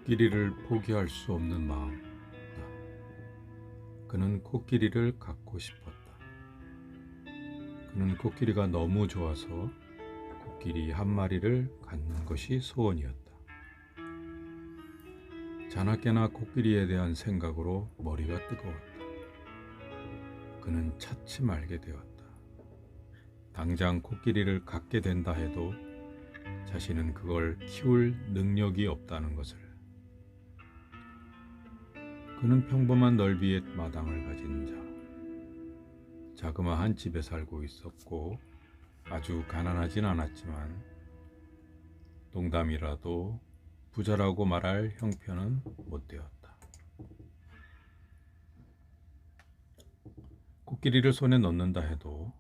코끼리를 포기할 수 없는 마음. 그는 코끼리를 갖고 싶었다. 그는 코끼리가 너무 좋아서 코끼리 한 마리를 갖는 것이 소원이었다. 자나깨나 코끼리에 대한 생각으로 머리가 뜨거웠다. 그는 차츰 알게 되었다. 당장 코끼리를 갖게 된다 해도 자신은 그걸 키울 능력이 없다는 것을. 그는 평범한 넓이의 마당을 가진 자, 자그마한 집에 살고 있었고 아주 가난하진 않았지만 농담이라도 부자라고 말할 형편은 못 되었다. 코끼리를 손에 넣는다 해도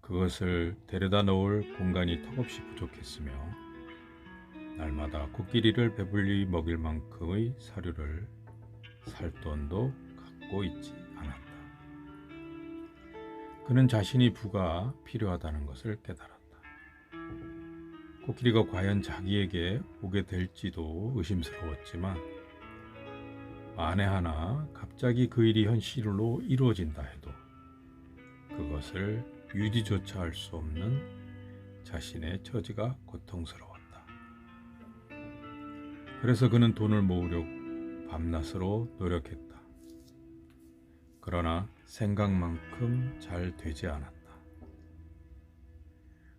그것을 데려다 놓을 공간이 턱없이 부족했으며 날마다 코끼리를 배불리 먹일 만큼의 사료를 살 돈도 갖고 있지 않았다. 그는 자신이 부가 필요하다는 것을 깨달았다. 코끼리가 과연 자기에게 오게 될지도 의심스러웠지만 만에 하나 갑자기 그 일이 현실로 이루어진다 해도 그것을 유지조차 할 수 없는 자신의 처지가 고통스러웠다. 그래서 그는 돈을 모으려고 밤낮으로 노력했다. 그러나 생각만큼 잘 되지 않았다.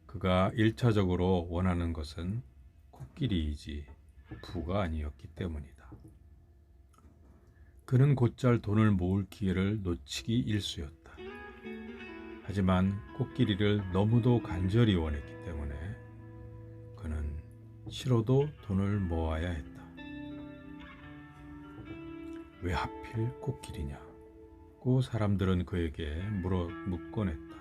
그가 1차적으로 원하는 것은 코끼리이지 부가 아니었기 때문이다. 그는 곧잘 돈을 모을 기회를 놓치기 일쑤였다. 하지만 코끼리를 너무도 간절히 원했기 때문에 그는 싫어도 돈을 모아야 했다. 왜 하필 코끼리냐고 사람들은 그에게 묻곤 했다.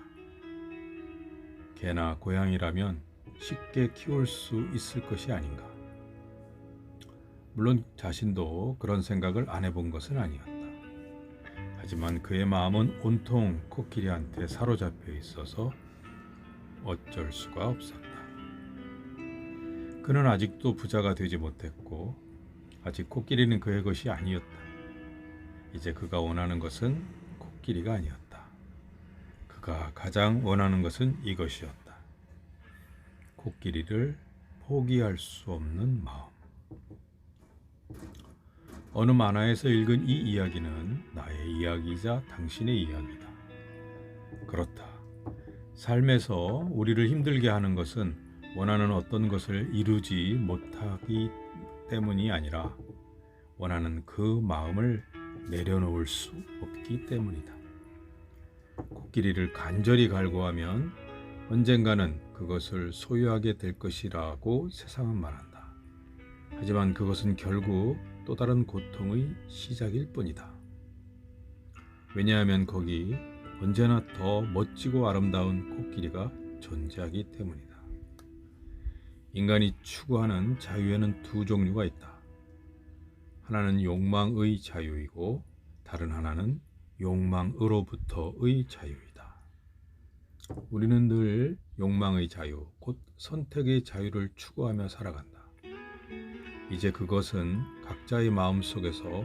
개나 고양이라면 쉽게 키울 수 있을 것이 아닌가. 물론 자신도 그런 생각을 안 해본 것은 아니었다. 하지만 그의 마음은 온통 코끼리한테 사로잡혀 있어서 어쩔 수가 없었다. 그는 아직도 부자가 되지 못했고 아직 코끼리는 그의 것이 아니었다. 이제 그가 원하는 것은 코끼리가 아니었다. 그가 가장 원하는 것은 이것이었다. 코끼리를 포기할 수 없는 마음. 어느 만화에서 읽은 이 이야기는 나의 이야기이자 당신의 이야기다. 그렇다. 삶에서 우리를 힘들게 하는 것은 원하는 어떤 것을 이루지 못하기 때문이 아니라 원하는 그 마음을 내려놓을 수 없기 때문이다. 코끼리를 간절히 갈구하면 언젠가는 그것을 소유하게 될 것이라고 세상은 말한다. 하지만 그것은 결국 또 다른 고통의 시작일 뿐이다. 왜냐하면 거기 언제나 더 멋지고 아름다운 코끼리가 존재하기 때문이다. 인간이 추구하는 자유에는 두 종류가 있다. 하나는 욕망의 자유이고 다른 하나는 욕망으로부터의 자유이다. 우리는 늘 욕망의 자유, 곧 선택의 자유를 추구하며 살아간다. 이제 그것은 각자의 마음 속에서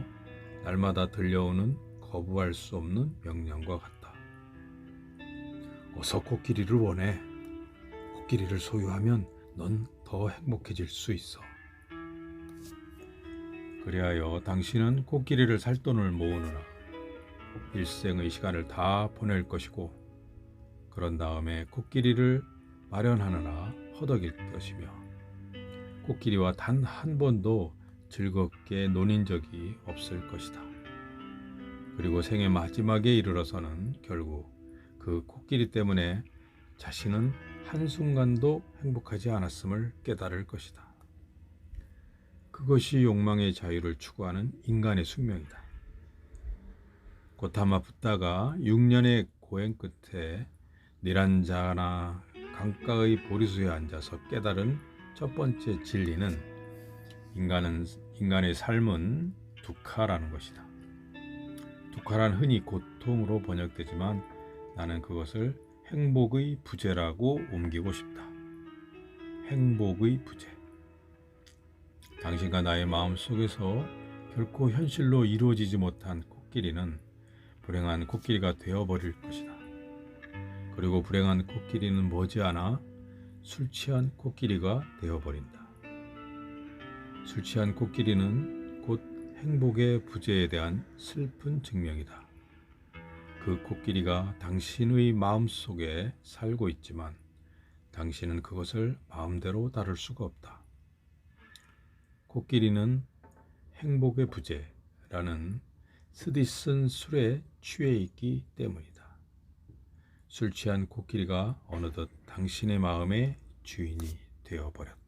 날마다 들려오는 거부할 수 없는 명령과 같다. 어서 코끼리를 원해. 코끼리를 소유하면 넌 더 행복해질 수 있어. 그리하여 당신은 코끼리를 살 돈을 모으느라 일생의 시간을 다 보낼 것이고 그런 다음에 코끼리를 마련하느라 허덕일 것이며 코끼리와 단 한 번도 즐겁게 노는 적이 없을 것이다. 그리고 생의 마지막에 이르러서는 결국 그 코끼리 때문에 자신은 한순간도 행복하지 않았음을 깨달을 것이다. 그것이 욕망의 자유를 추구하는 인간의 숙명이다. 고타마 붓다가 6년의 고행 끝에 니란자나 강가의 보리수에 앉아서 깨달은 첫 번째 진리는 인간의 삶은 두카라는 것이다. 두카란 흔히 고통으로 번역되지만 나는 그것을 행복의 부재라고 옮기고 싶다. 행복의 부재. 당신과 나의 마음 속에서 결코 현실로 이루어지지 못한 코끼리는 불행한 코끼리가 되어버릴 것이다. 그리고 불행한 코끼리는 머지않아 술 취한 코끼리가 되어버린다. 술 취한 코끼리는 곧 행복의 부재에 대한 슬픈 증명이다. 그 코끼리가 당신의 마음속에 살고 있지만 당신은 그것을 마음대로 다룰 수가 없다. 코끼리는 행복의 부재라는 스디쓴 술에 취해 있기 때문이다. 술 취한 코끼리가 어느덧 당신의 마음의 주인이 되어버렸다.